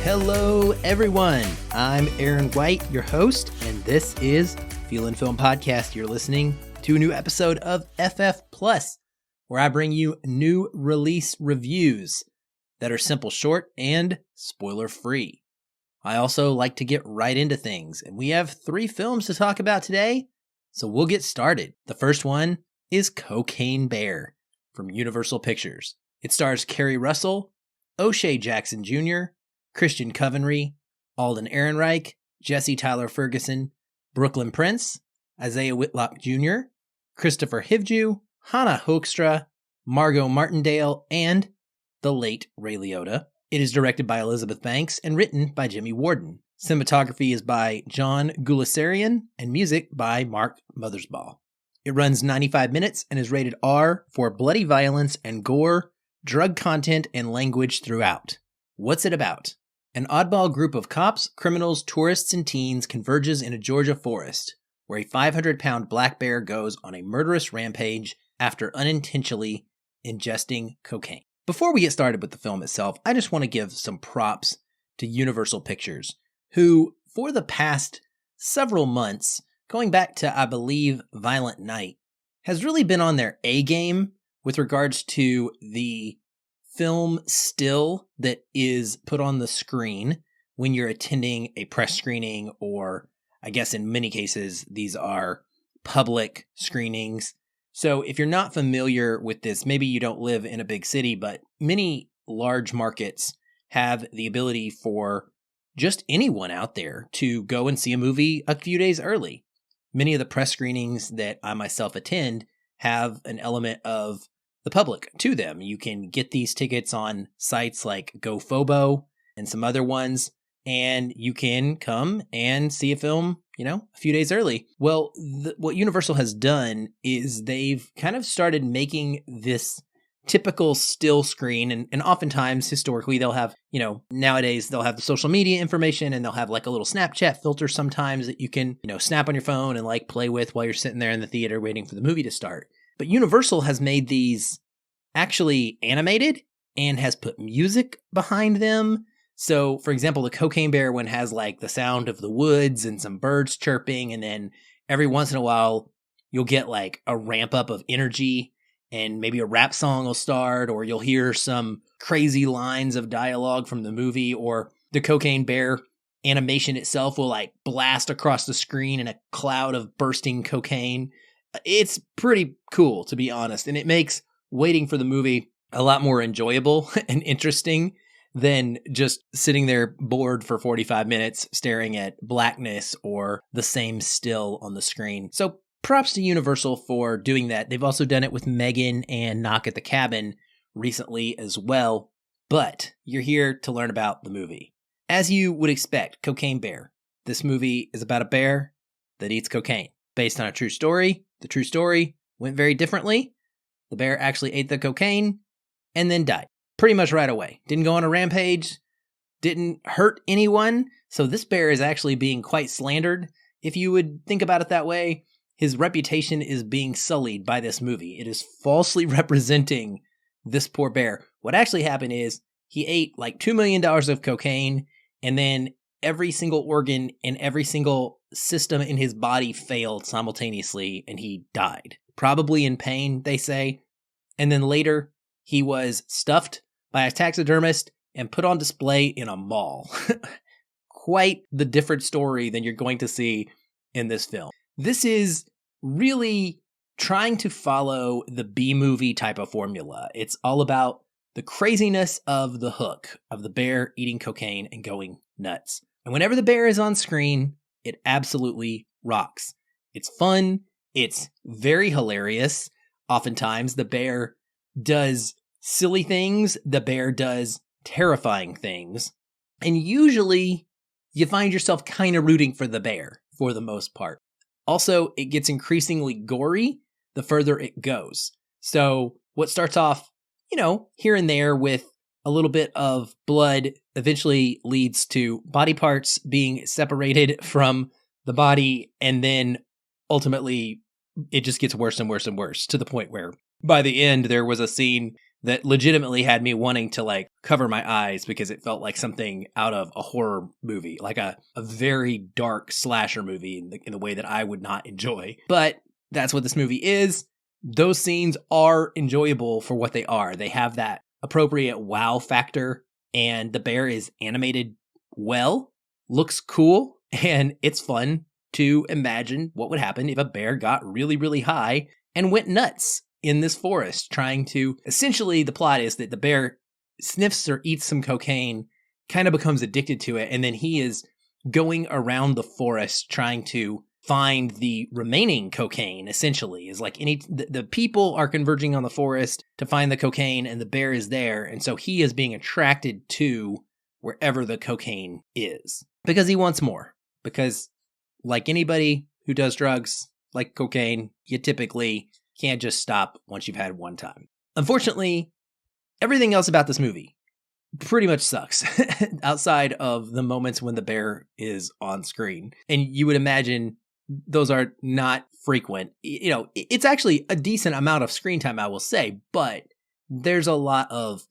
Hello, everyone. I'm Aaron White, your host, and this is Feelin Film Podcast. You're listening to a new episode of FF Plus, where I bring you new release reviews that are simple, short, and spoiler-free. I also like to get right into things, and we have 3 films to talk about today, so we'll get started. The first one is Cocaine Bear from Universal Pictures. It stars Kerry Russell, O'Shea Jackson Jr., Christian Covenry, Alden Ehrenreich, Jesse Tyler Ferguson, Brooklyn Prince, Isaiah Whitlock Jr., Christopher Hivju, Hannah Hoekstra, Margot Martindale, and the late Ray Liotta. It is directed by Elizabeth Banks and written by Jimmy Warden. Cinematography is by John Gulasarian and music by Mark Mothersbaugh. It runs 95 minutes and is rated R for bloody violence and gore, drug content, and language throughout. What's it about? An oddball group of cops, criminals, tourists, and teens converges in a Georgia forest, where a 500-pound black bear goes on a murderous rampage after unintentionally ingesting cocaine. Before we get started with the film itself, I just want to give some props to Universal Pictures, who, for the past several months, going back to, I believe, Violent Night, has really been on their A-game with regards to the film still that is put on the screen when you're attending a press screening, or I guess in many cases, these are public screenings. So if you're not familiar with this, maybe you don't live in a big city, but many large markets have the ability for just anyone out there to go and see a movie a few days early. Many of the press screenings that I myself attend have an element of the public to them. You can get these tickets on sites like GoFobo and some other ones, and you can come and see a film, a few days early. Well, what Universal has done is they've kind of started making this typical still screen, and oftentimes, historically, they'll have, nowadays they'll have the social media information, and they'll have like a little Snapchat filter sometimes that you can, snap on your phone and like play with while you're sitting there in the theater waiting for the movie to start. But Universal has made these actually animated and has put music behind them. So, for example, the Cocaine Bear one has like the sound of the woods and some birds chirping, and then every once in a while you'll get like a ramp up of energy and maybe a rap song will start, or you'll hear some crazy lines of dialogue from the movie, or the Cocaine Bear animation itself will like blast across the screen in a cloud of bursting cocaine. It's pretty cool, to be honest, and it makes waiting for the movie a lot more enjoyable and interesting than just sitting there bored for 45 minutes staring at blackness or the same still on the screen. So props to Universal for doing that. They've also done it with Megan and Knock at the Cabin recently as well. But you're here to learn about the movie. As you would expect, Cocaine Bear. This movie is about a bear that eats cocaine. Based on a true story. The true story went very differently. The bear actually ate the cocaine and then died pretty much right away. Didn't go on a rampage, didn't hurt anyone. So this bear is actually being quite slandered. If you would think about it that way, his reputation is being sullied by this movie. It is falsely representing this poor bear. What actually happened is he ate like $2 million of cocaine, and then every single organ and every single system in his body failed simultaneously, and he died. Probably in pain, they say. And then later, he was stuffed by a taxidermist and put on display in a mall. Quite the different story than you're going to see in this film. This is really trying to follow the B-movie type of formula. It's all about the craziness of the hook of the bear eating cocaine and going nuts. And whenever the bear is on screen, it absolutely rocks. It's fun. It's very hilarious. Oftentimes, the bear does silly things. The bear does terrifying things. And usually, you find yourself kind of rooting for the bear for the most part. Also, it gets increasingly gory the further it goes. So what starts off, here and there with a little bit of blood eventually leads to body parts being separated from the body, and then ultimately it just gets worse and worse and worse, to the point where by the end there was a scene that legitimately had me wanting to like cover my eyes because it felt like something out of a horror movie, like a very dark slasher movie in the way that I would not enjoy. But that's what this movie is. Those scenes are enjoyable for what they are. They have that appropriate wow factor, and the bear is animated well, looks cool, and it's fun to imagine what would happen if a bear got really, really high and went nuts in this forest trying to, essentially the plot is that the bear sniffs or eats some cocaine, kind of becomes addicted to it, and then he is going around the forest trying to find the remaining cocaine. Essentially is like the people are converging on the forest to find the cocaine, and the bear is there, and so he is being attracted to wherever the cocaine is because he wants more. Because like anybody who does drugs like cocaine, you typically can't just stop once you've had one time. Unfortunately, everything else about this movie pretty much sucks outside of the moments when the bear is on screen. And you would imagine those are not frequent. You know, it's actually a decent amount of screen time, I will say, but there's a lot of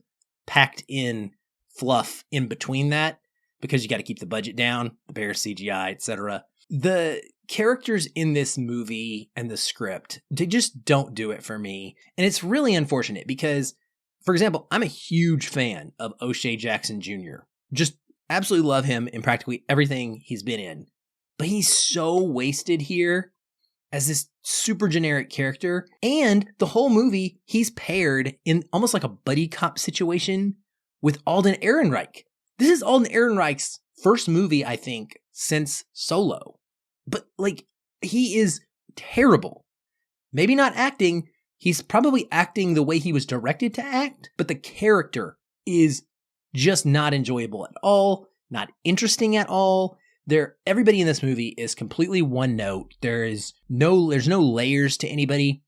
packed in fluff in between that because you got to keep the budget down, the bear CGI, etc. The characters in this movie and the script, they just don't do it for me. And it's really unfortunate because, for example, I'm a huge fan of O'Shea Jackson Jr. Just absolutely love him in practically everything he's been in. But he's so wasted here as this super generic character. And the whole movie, he's paired in almost like a buddy cop situation with Alden Ehrenreich. This is Alden Ehrenreich's first movie, I think, since Solo. But, like, he is terrible. Maybe not acting. He's probably acting the way he was directed to act. But the character is just not enjoyable at all. Not interesting at all. Everybody in this movie is completely one note. There's no layers to anybody.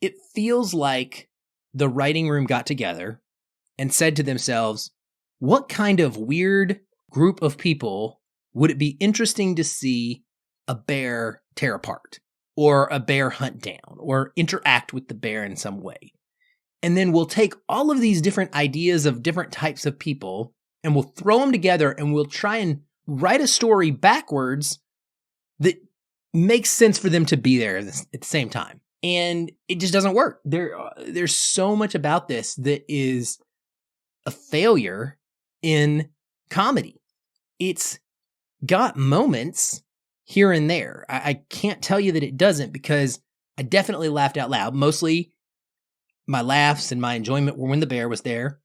It feels like the writing room got together and said to themselves, what kind of weird group of people would it be interesting to see a bear tear apart or a bear hunt down or interact with the bear in some way? And then we'll take all of these different ideas of different types of people and we'll throw them together and we'll try and write a story backwards that makes sense for them to be there at the same time. And it just doesn't work. There's so much about this that is a failure in comedy. It's got moments here and there. I can't tell you that it doesn't because I definitely laughed out loud. Mostly my laughs and my enjoyment were when the bear was there.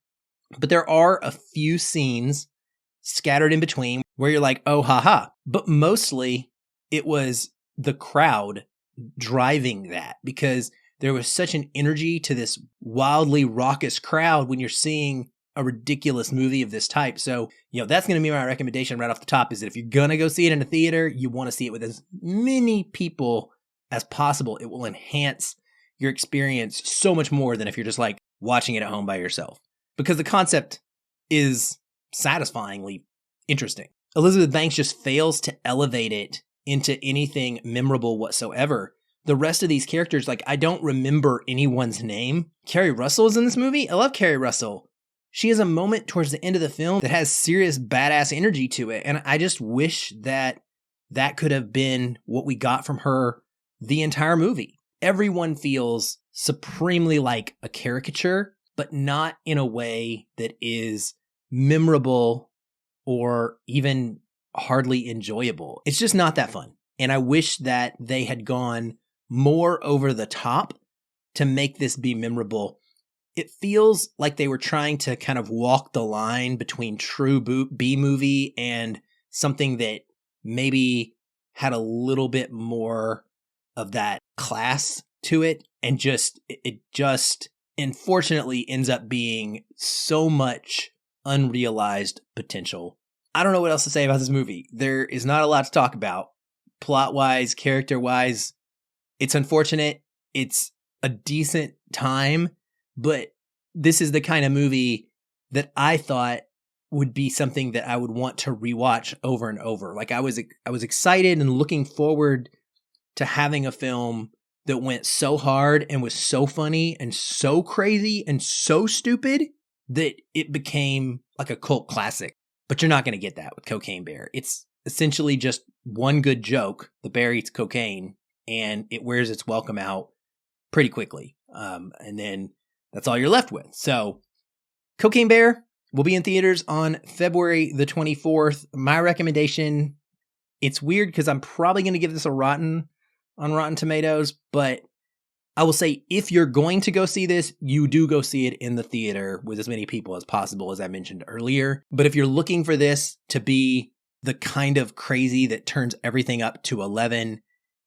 But there are a few scenes scattered in between where you're like, oh, haha. But mostly it was the crowd driving that because there was such an energy to this wildly raucous crowd when you're seeing a ridiculous movie of this type. So, that's going to be my recommendation right off the top is that if you're going to go see it in a theater, you want to see it with as many people as possible. It will enhance your experience so much more than if you're just like watching it at home by yourself because the concept is satisfyingly interesting. Elizabeth Banks just fails to elevate it into anything memorable whatsoever. The rest of these characters, like I don't remember anyone's name. Kerry Russell is in this movie. I love Kerry Russell. She has a moment towards the end of the film that has serious badass energy to it. And I just wish that could have been what we got from her the entire movie. Everyone feels supremely like a caricature, but not in a way that is memorable or even hardly enjoyable. It's just not that fun. And I wish that they had gone more over the top to make this be memorable. It feels like they were trying to kind of walk the line between true B movie and something that maybe had a little bit more of that class to it. And it just unfortunately ends up being so much unrealized potential. I don't know what else to say about this movie. There is not a lot to talk about. Plot-wise, character-wise, it's unfortunate. It's a decent time, but this is the kind of movie that I thought would be something that I would want to rewatch over and over. Like I was excited and looking forward to having a film that went so hard and was so funny and so crazy and so stupid that it became like a cult classic. But you're not going to get that with Cocaine Bear. It's essentially just one good joke. The bear eats cocaine and it wears its welcome out pretty quickly. And then that's all you're left with. So Cocaine Bear will be in theaters on February the 24th. My recommendation, it's weird because I'm probably going to give this a rotten on Rotten Tomatoes, but I will say if you're going to go see this, you do go see it in the theater with as many people as possible, as I mentioned earlier. But if you're looking for this to be the kind of crazy that turns everything up to 11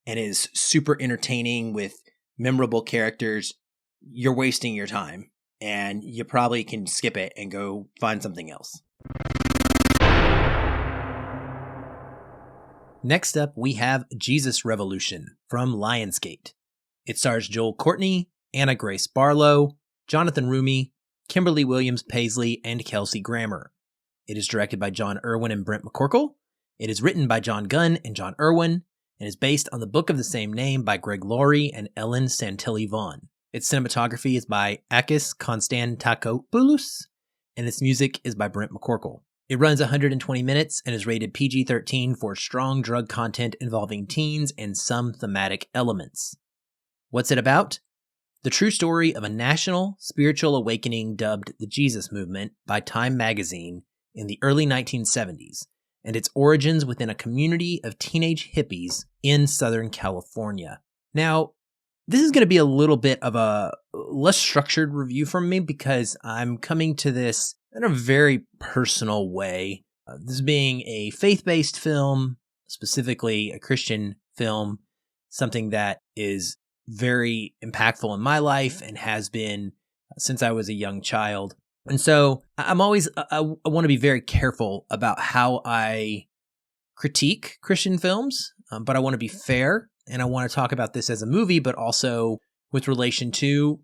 and is super entertaining with memorable characters, you're wasting your time and you probably can skip it and go find something else. Next up, we have Jesus Revolution from Lionsgate. It stars Joel Courtney, Anna Grace Barlow, Jonathan Rumi, Kimberly Williams Paisley, and Kelsey Grammer. It is directed by John Irwin and Brent McCorkle. It is written by John Gunn and John Irwin, and is based on the book of the same name by Greg Laurie and Ellen Santilli Vaughn. Its cinematography is by Akis Konstantakopoulos, and its music is by Brent McCorkle. It runs 120 minutes and is rated PG-13 for strong drug content involving teens and some thematic elements. What's it about? The true story of a national spiritual awakening dubbed the Jesus Movement by Time magazine in the early 1970s, and its origins within a community of teenage hippies in Southern California. Now, this is going to be a little bit of a less structured review from me because I'm coming to this in a very personal way. This being a faith-based film, specifically a Christian film, something that is very impactful in my life and has been since I was a young child. And so I want to be very careful about how I critique Christian films, but I want to be fair and I want to talk about this as a movie, but also with relation to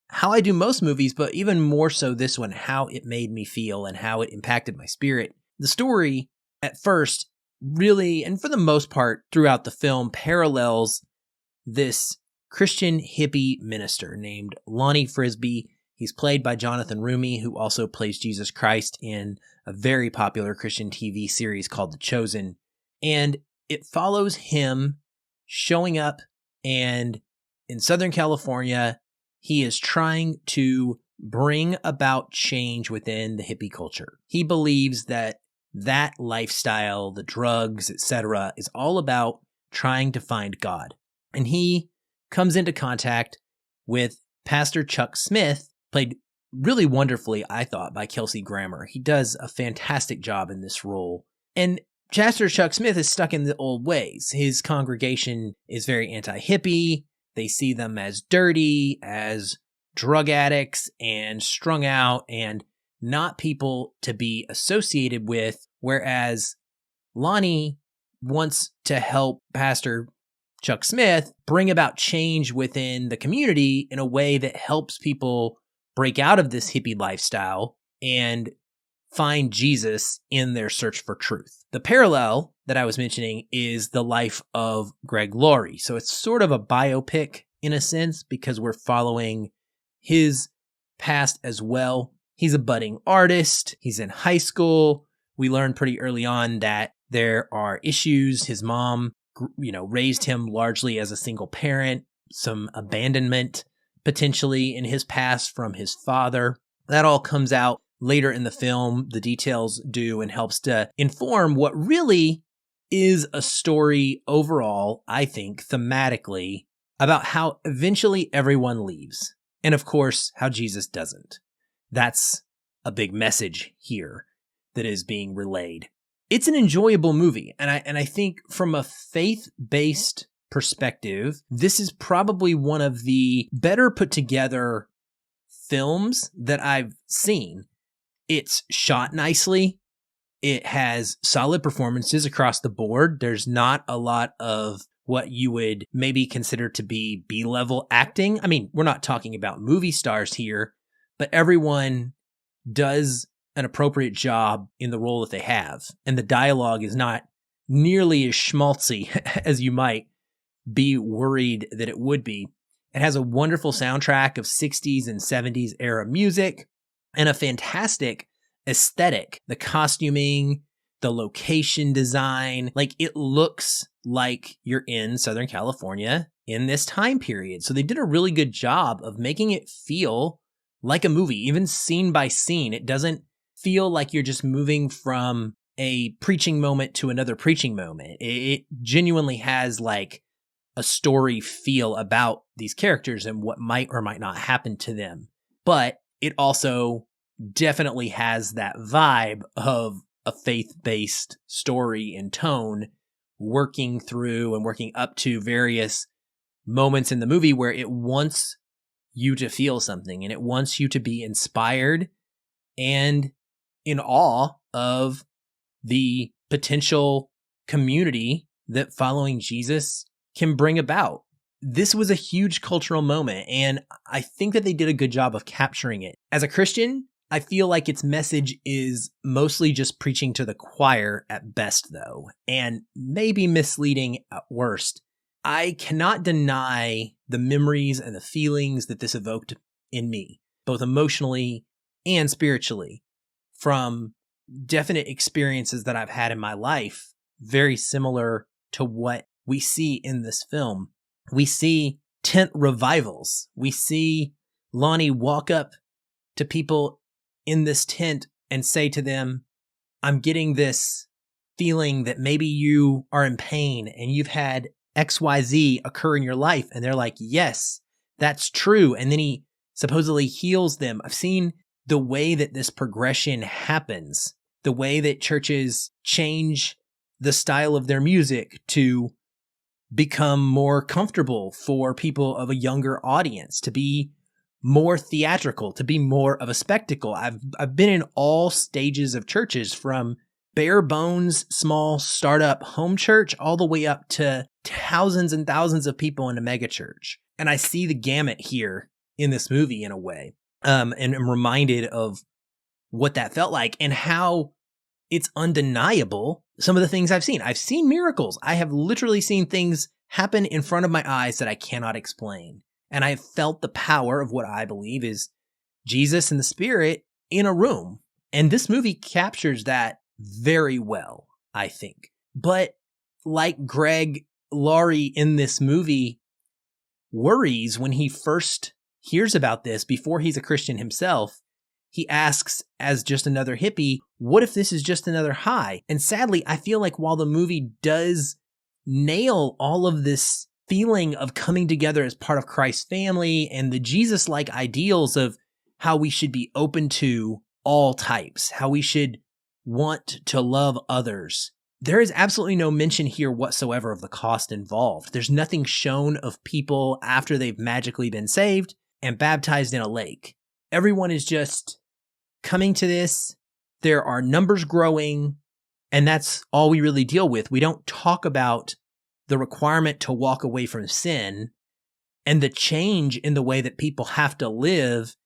how I do most movies, but even more so this one, how it made me feel and how it impacted my spirit. The story at first really, and for the most part throughout the film, parallels this Christian hippie minister named Lonnie Frisbee. He's played by Jonathan Rumi, who also plays Jesus Christ in a very popular Christian TV series called The Chosen. And it follows him showing up, and in Southern California, he is trying to bring about change within the hippie culture. He believes that lifestyle, the drugs, etc., is all about trying to find God. And he comes into contact with Pastor Chuck Smith, played really wonderfully, I thought, by Kelsey Grammer. He does a fantastic job in this role. And Pastor Chuck Smith is stuck in the old ways. His congregation is very anti-hippie. They see them as dirty, as drug addicts, and strung out, and not people to be associated with, whereas Lonnie wants to help Pastor Chuck Smith bring about change within the community in a way that helps people break out of this hippie lifestyle and find Jesus in their search for truth. The parallel that I was mentioning is the life of Greg Laurie. So it's sort of a biopic in a sense because we're following his past as well. He's a budding artist. He's in high school. We learn pretty early on that there are issues. His mom raised him largely as a single parent, some abandonment potentially in his past from his father. That all comes out later in the film. The details do, and helps to inform what really is a story overall, I think, thematically, about how eventually everyone leaves. And of course, how Jesus doesn't. That's a big message here that is being relayed. It's an enjoyable movie, and I think from a faith-based perspective, this is probably one of the better put together films that I've seen. It's shot nicely. It has solid performances across the board. There's not a lot of what you would maybe consider to be B-level acting. I mean, we're not talking about movie stars here, but everyone does an appropriate job in the role that they have. And the dialogue is not nearly as schmaltzy as you might be worried that it would be. It has a wonderful soundtrack of 60s and 70s era music and a fantastic aesthetic. The costuming, the location design, like it looks like you're in Southern California in this time period. So they did a really good job of making it feel like a movie, even scene by scene. It doesn't feel like you're just moving from a preaching moment to another preaching moment. It genuinely has like a story feel about these characters and what might or might not happen to them. But it also definitely has that vibe of a faith-based story and tone working through and working up to various moments in the movie where it wants you to feel something and it wants you to be inspired and in awe of the potential community that following Jesus can bring about. This was a huge cultural moment, and I think that they did a good job of capturing it. As a Christian, I feel like its message is mostly just preaching to the choir at best, though, and maybe misleading at worst. I cannot deny the memories and the feelings that this evoked in me, both emotionally and spiritually, from definite experiences that I've had in my life, very similar to what we see in this film. We see tent revivals. We see Lonnie walk up to people in this tent and say to them, I'm getting this feeling that maybe you are in pain and you've had XYZ occur in your life. And they're like, yes, that's true. And then he supposedly heals them. I've seen the way that this progression happens, the way that churches change the style of their music to become more comfortable for people of a younger audience, to be more theatrical, to be more of a spectacle. I've been in all stages of churches, from bare bones, small startup home church, all the way up to thousands and thousands of people in a mega church. And I see the gamut here in this movie in a way. And I'm reminded of what that felt like and how it's undeniable. Some of the things I've seen. I've seen miracles. I have literally seen things happen in front of my eyes that I cannot explain. And I have felt the power of what I believe is Jesus and the Spirit in a room. And this movie captures that very well, I think. But like Greg Laurie in this movie worries when he first hears about this before he's a Christian himself, he asks, as just another hippie, what if this is just another high? And sadly, I feel like while the movie does nail all of this feeling of coming together as part of Christ's family and the Jesus-like ideals of how we should be open to all types, how we should want to love others, there is absolutely no mention here whatsoever of the cost involved. There's nothing shown of people after they've magically been saved and baptized in a lake. Everyone is just coming to this. There are numbers growing, and that's all we really deal with. We don't talk about the requirement to walk away from sin and the change in the way that people have to live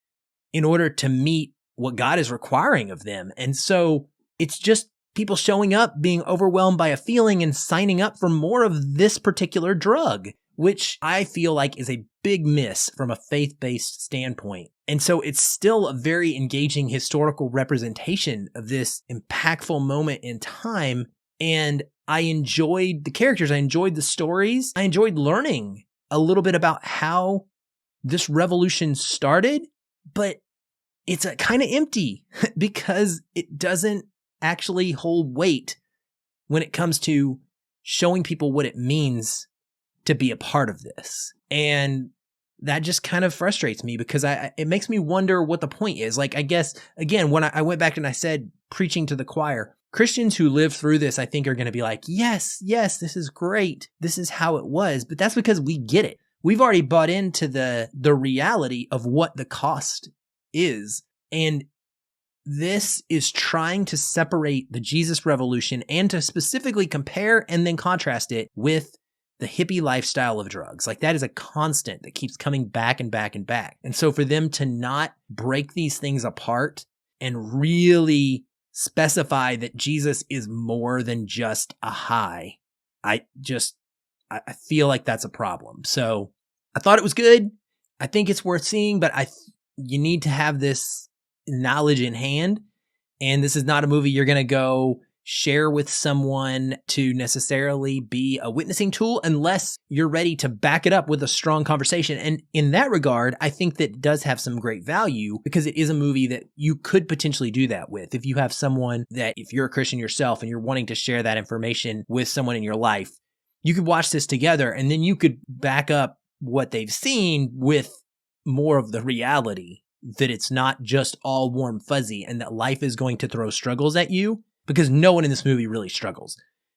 in order to meet what God is requiring of them. And so it's just people showing up, being overwhelmed by a feeling and signing up for more of this particular drug, which I feel like is a big miss from a faith-based standpoint. And so it's still a very engaging historical representation of this impactful moment in time. And I enjoyed the characters. I enjoyed the stories. I enjoyed learning a little bit about how this revolution started, but it's kind of empty because it doesn't actually hold weight when it comes to showing people what it means to be a part of this. And that just kind of frustrates me because it makes me wonder what the point is. Like, I guess, again, when I went back and I said preaching to the choir, Christians who live through this, I think, are going to be like, yes, this is great. This is how it was. But that's because we get it. We've already bought into the reality of what the cost is. And this is trying to separate the Jesus revolution and to specifically compare and then contrast it with the hippie lifestyle of drugs. Like, that is a constant that keeps coming back and back and back. And so for them to not break these things apart and really specify that Jesus is more than just a high, I I feel like that's a problem. So I thought it was good. I think it's worth seeing, but you need to have this knowledge in hand. And this is not a movie you're going to go share with someone to necessarily be a witnessing tool unless you're ready to back it up with a strong conversation. And in that regard, I think that it does have some great value because it is a movie that you could potentially do that with. If you have someone that, if you're a Christian yourself and you're wanting to share that information with someone in your life, you could watch this together and then you could back up what they've seen with more of the reality that it's not just all warm fuzzy and that life is going to throw struggles at you, because no one in this movie really struggles.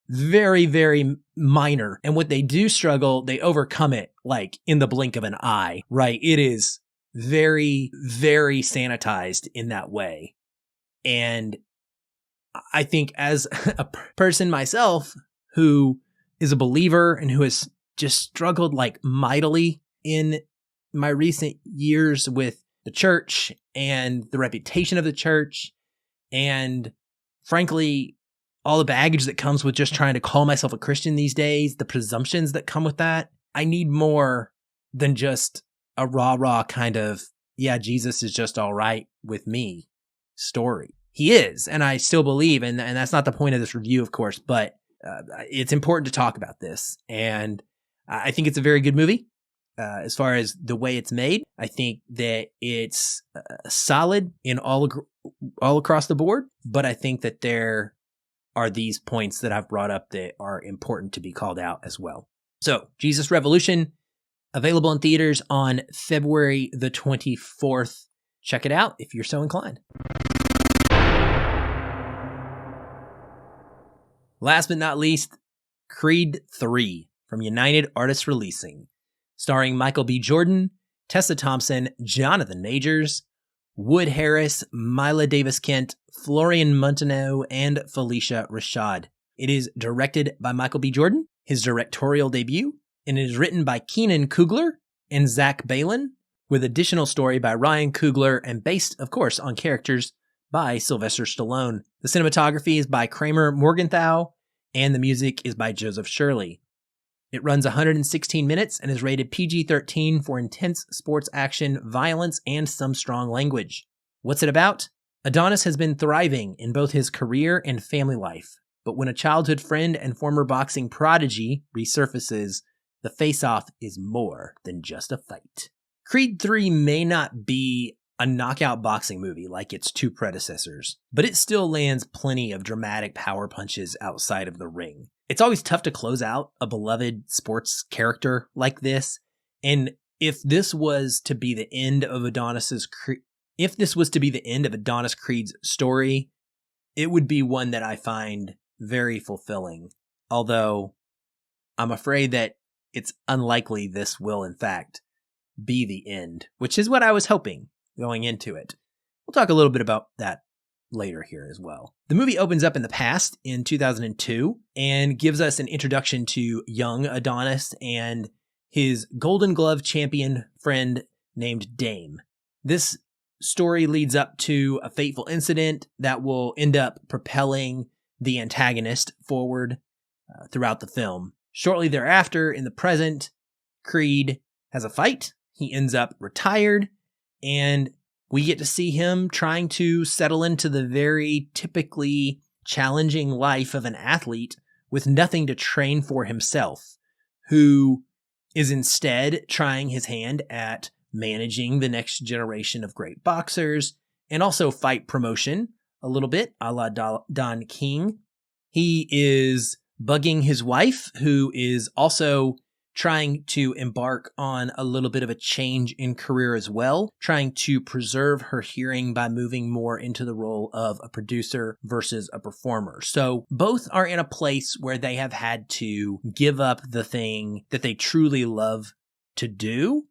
Very, very minor. And what they do struggle, they overcome it like in the blink of an eye, right? It is very, very sanitized in that way. And I think as a person myself who is a believer and who has just struggled like mightily in my recent years with the church and the reputation of the church, and frankly, all the baggage that comes with just trying to call myself a Christian these days, the presumptions that come with that, I need more than just a rah-rah kind of, yeah, Jesus is just all right with me story. He is, and I still believe, and that's not the point of this review, of course, but it's important to talk about this, and I think it's a very good movie. As far as the way it's made, I think that it's solid in all across the board, but I think that there are these points that I've brought up that are important to be called out as well. So, Jesus Revolution, available in theaters on February the 24th. Check it out if you're so inclined. Last but not least, Creed 3 from United Artists Releasing, starring Michael B. Jordan, Tessa Thompson, Jonathan Majors, Wood Harris, Mila Davis-Kent, Florian Munteanu, and Felicia Rashad. It is directed by Michael B. Jordan, his directorial debut, and it is written by Keenan Coogler and Zach Balin, with additional story by Ryan Coogler and based, of course, on characters by Sylvester Stallone. The cinematography is by Kramer Morgenthau, and the music is by Joseph Shirley. It runs 116 minutes and is rated PG-13 for intense sports action, violence, and some strong language. What's it about? Adonis has been thriving in both his career and family life, but when a childhood friend and former boxing prodigy resurfaces, the face-off is more than just a fight. Creed 3 may not be a knockout boxing movie like its two predecessors, but it still lands plenty of dramatic power punches outside of the ring. It's always tough to close out a beloved sports character like this, and if this was to be the end of Adonis Creed's story, it would be one that I find very fulfilling. Although I'm afraid that it's unlikely this will in fact be the end, which is what I was hoping going into it. We'll talk a little bit about that later here as well. The movie opens up in the past in 2002 and gives us an introduction to young Adonis and his Golden Glove champion friend named Dame. This story leads up to a fateful incident that will end up propelling the antagonist forward throughout the film. Shortly thereafter, in the present, Creed has a fight. He ends up retired, and we get to see him trying to settle into the very typically challenging life of an athlete with nothing to train for himself, who is instead trying his hand at managing the next generation of great boxers and also fight promotion a little bit, a la Don King. He is bugging his wife, who is also trying to embark on a little bit of a change in career as well, trying to preserve her hearing by moving more into the role of a producer versus a performer. So both are in a place where they have had to give up the thing that they truly love to do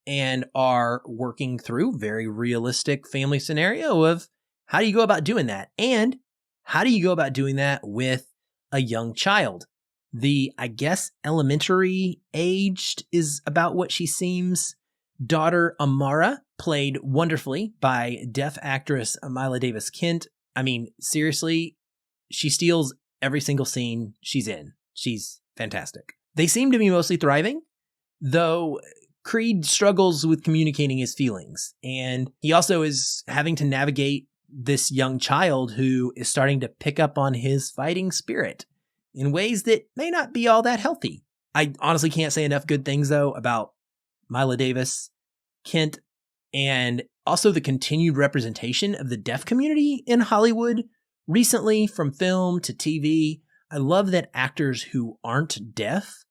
and are working through very realistic family scenario of how do you go about doing that? And how do you go about doing that with a young child? The, I guess, elementary aged is about what she seems. Daughter Amara, played wonderfully by deaf actress Mila Davis-Kent. I mean, seriously, she steals every single scene she's in. She's fantastic. They seem to be mostly thriving, though Creed struggles with communicating his feelings, and he also is having to navigate this young child who is starting to pick up on his fighting spirit in ways that may not be all that healthy. I honestly can't say enough good things, though, about Mila Davis, Kent, and also the continued representation of the deaf community in Hollywood recently, from film to TV. I love that actors who aren't deaf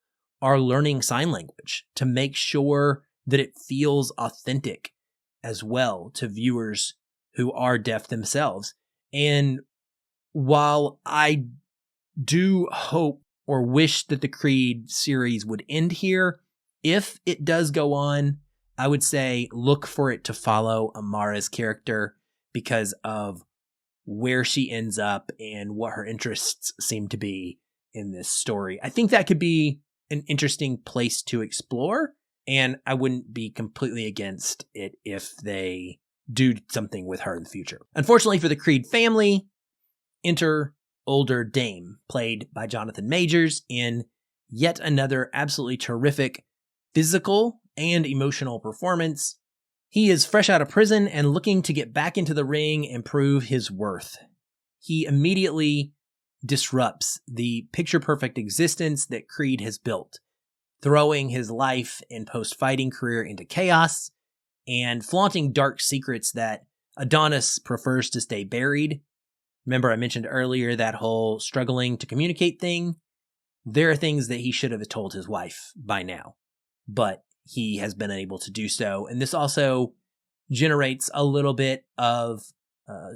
are learning sign language to make sure that it feels authentic as well to viewers who are deaf themselves. And while I do hope or wish that the Creed series would end here, if it does go on, I would say look for it to follow Amara's character because of where she ends up and what her interests seem to be in this story. I think that could be an interesting place to explore, and I wouldn't be completely against it if they do something with her in the future. Unfortunately for the Creed family, enter older Dame, played by Jonathan Majors, in yet another absolutely terrific physical and emotional performance. He is fresh out of prison and looking to get back into the ring and prove his worth. He immediately disrupts the picture-perfect existence that Creed has built, throwing his life and post-fighting career into chaos and flaunting dark secrets that Adonis prefers to stay buried. Remember, I mentioned earlier that whole struggling to communicate thing? There are things that he should have told his wife by now, but he has been unable to do so. And this also generates a little bit of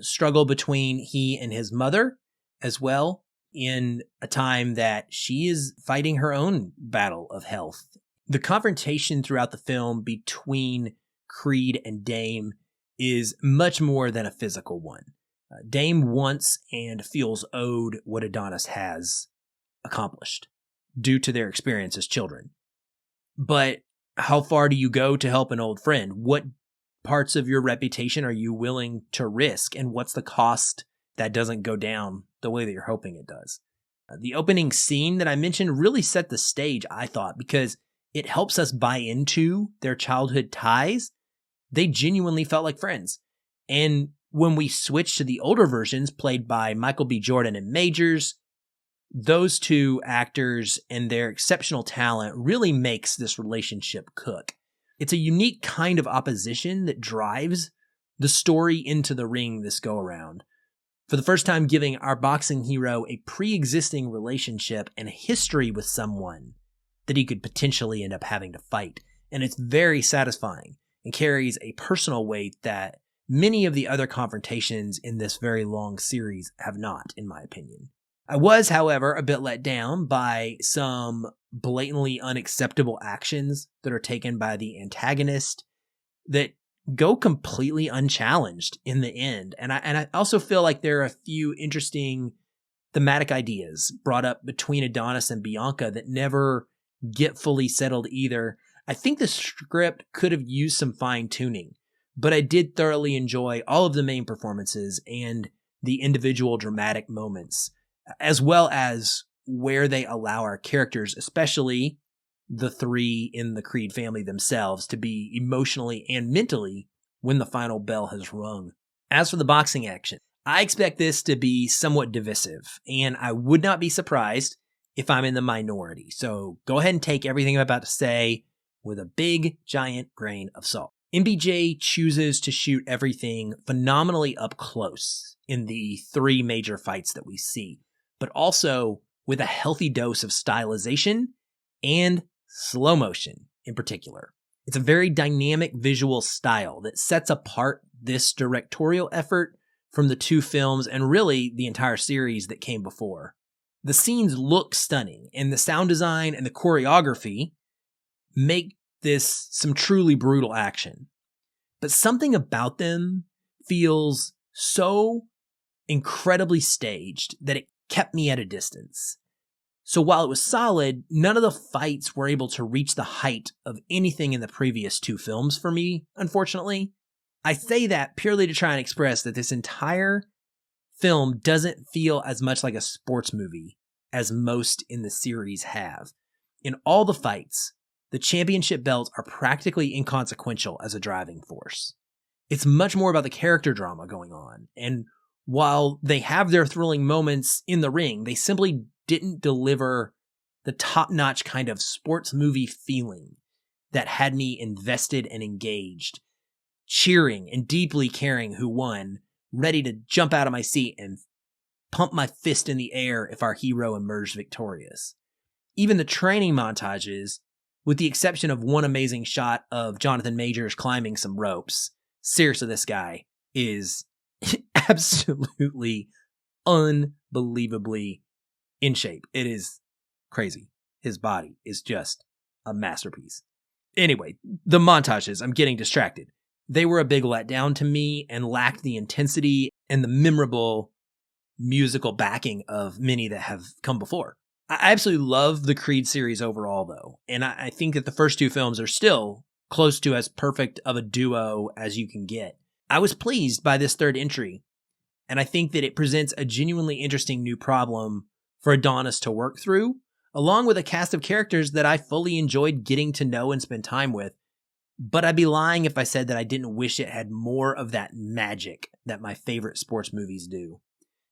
struggle between he and his mother as well, in a time that she is fighting her own battle of health. The confrontation throughout the film between Creed and Dame is much more than a physical one. Dame wants and feels owed what Adonis has accomplished due to their experience as children. But how far do you go to help an old friend? What parts of your reputation are you willing to risk? And what's the cost that doesn't go down the way that you're hoping it does? The opening scene that I mentioned really set the stage, I thought, because it helps us buy into their childhood ties. They genuinely felt like friends. And when we switch to the older versions played by Michael B. Jordan and Majors, those two actors and their exceptional talent really makes this relationship cook. It's a unique kind of opposition that drives the story into the ring this go around, for the first time giving our boxing hero a pre-existing relationship and a history with someone that he could potentially end up having to fight. And it's very satisfying and carries a personal weight that many of the other confrontations in this very long series have not, in my opinion. I was, however, a bit let down by some blatantly unacceptable actions that are taken by the antagonist that go completely unchallenged in the end. And I also feel like there are a few interesting thematic ideas brought up between Adonis and Bianca that never get fully settled either. I think the script could have used some fine-tuning, but I did thoroughly enjoy all of the main performances and the individual dramatic moments, as well as where they allow our characters, especially the three in the Creed family themselves, to be emotionally and mentally when the final bell has rung. As for the boxing action, I expect this to be somewhat divisive, and I would not be surprised if I'm in the minority. So go ahead and take everything I'm about to say with a big, giant grain of salt. MBJ chooses to shoot everything phenomenally up close in the three major fights that we see, but also with a healthy dose of stylization and slow motion in particular. It's a very dynamic visual style that sets apart this directorial effort from the two films and really the entire series that came before. The scenes look stunning, and the sound design and the choreography make this some truly brutal action. But something about them feels so incredibly staged that it kept me at a distance. So while it was solid, none of the fights were able to reach the height of anything in the previous two films for me, unfortunately. I say that purely to try and express that this entire film doesn't feel as much like a sports movie as most in the series have. in all the fights, the championship belts are practically inconsequential as a driving force. It's much more about the character drama going on, and while they have their thrilling moments in the ring, they simply didn't deliver the top-notch kind of sports movie feeling that had me invested and engaged, cheering and deeply caring who won, ready to jump out of my seat and pump my fist in the air if our hero emerged victorious. Even the training montages, with the exception of one amazing shot of Jonathan Majors climbing some ropes, seriously, this guy is absolutely unbelievably in shape. It is crazy. His body is just a masterpiece. Anyway, the montages, I'm getting distracted. They were a big letdown to me and lacked the intensity and the memorable musical backing of many that have come before. I absolutely love the Creed series overall, though, and I think that the first two films are still close to as perfect of a duo as you can get. I was pleased by this third entry, and I think that it presents a genuinely interesting new problem for Adonis to work through, along with a cast of characters that I fully enjoyed getting to know and spend time with. But I'd be lying if I said that I didn't wish it had more of that magic that my favorite sports movies do.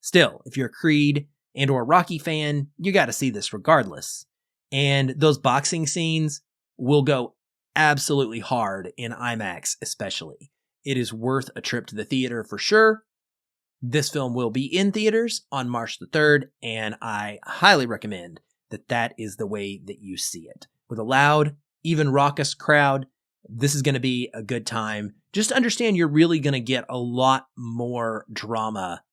Still, if you're a Creed and or Rocky fan, you got to see this regardless. And those boxing scenes will go absolutely hard in IMAX especially. It is worth a trip to the theater for sure. This film will be in theaters on March the 3rd, and I highly recommend that that is the way that you see it. With a loud, even raucous crowd, this is going to be a good time. Just understand you're really going to get a lot more drama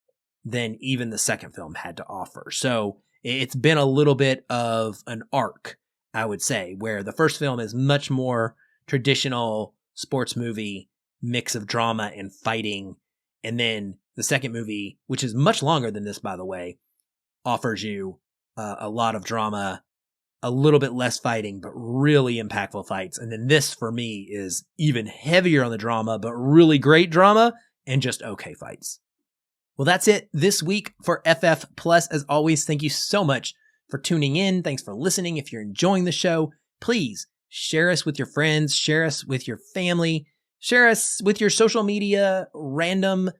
than even the second film had to offer. So it's been a little bit of an arc, I would say, where the first film is much more traditional sports movie, mix of drama and fighting. And then the second movie, which is much longer than this, by the way, offers you a lot of drama, a little bit less fighting, but really impactful fights. And then this, for me, is even heavier on the drama, but really great drama and just okay fights. Well, that's it this week for FF Plus. As always, thank you so much for tuning in. Thanks for listening. If you're enjoying the show, please share us with your friends, share us with your family, share us with your social media, random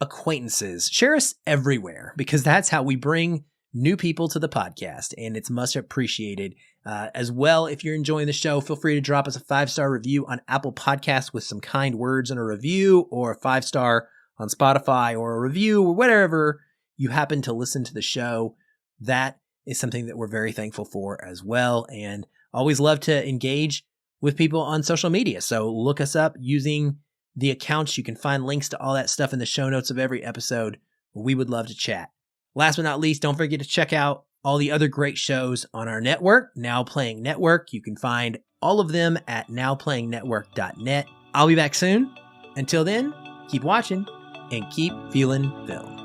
acquaintances, share us everywhere, because that's how we bring new people to the podcast, and it's much appreciated. As well, if you're enjoying the show, feel free to drop us a 5-star review on Apple Podcasts with some kind words and a review, or a 5-star on Spotify, or a review, or whatever you happen to listen to the show. That is something that we're very thankful for as well, and always love to engage with people on social media. So look us up using the accounts. You can find links to all that stuff in the show notes of every episode. We would love to chat. Last but not least, don't forget to check out all the other great shows on our network, Now Playing Network. You can find all of them at nowplayingnetwork.net. I'll be back soon. Until then, keep watching and keep feeling film.